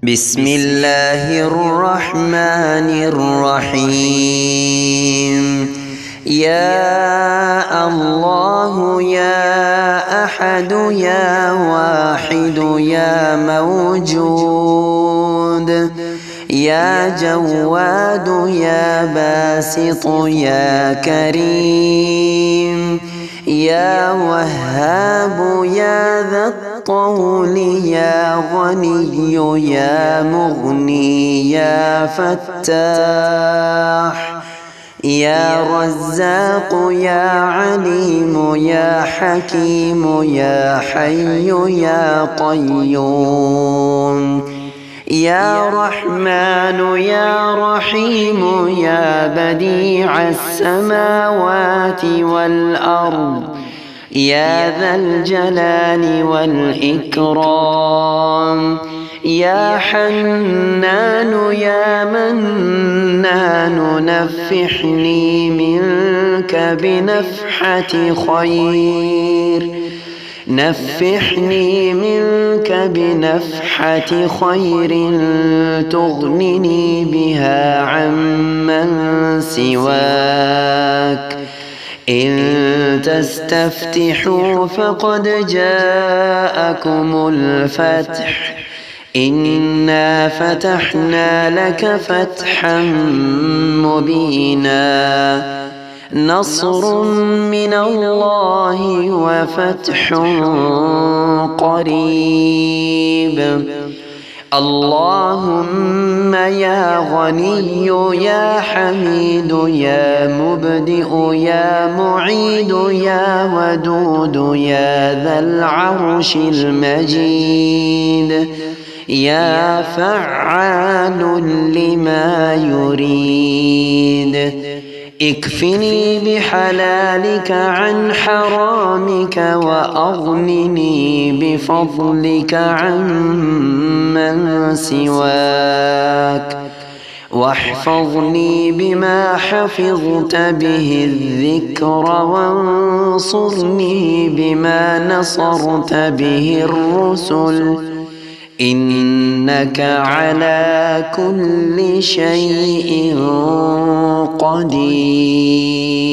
بسم الله الرحمن الرحيم. يا الله يا أحد يا واحد يا موجود يا جواد يا باسط يا كريم يا وهاب يا ذا الطول يا غني يا مغني يا فتاح يا رزاق يا عليم يا حكيم يا حي يا قيوم يا رحمن يا رحيم يا بديع السماوات والأرض يا ذا الجلال والإكرام يا حنان يا منان نفحني منك بنفحة خير نفحني منك بنفحة خير تغنني بها عمن سواك إن تستفتحوا فقد جاءكم الفتح إنا فتحنا لك فتحا مبينا نصر من الله وفتح قريب اللهم يا غني يا حميد يا مبدئ يا معيد يا ودود يا ذا العرش المجيد يا فعال لما يريد اكفني بحلالك عن حرامك وأغنني بفضلك عمن سواك واحفظني بما حفظت به الذكر وانصرني بما نصرت به الرسل إنك على كل شيء قدير.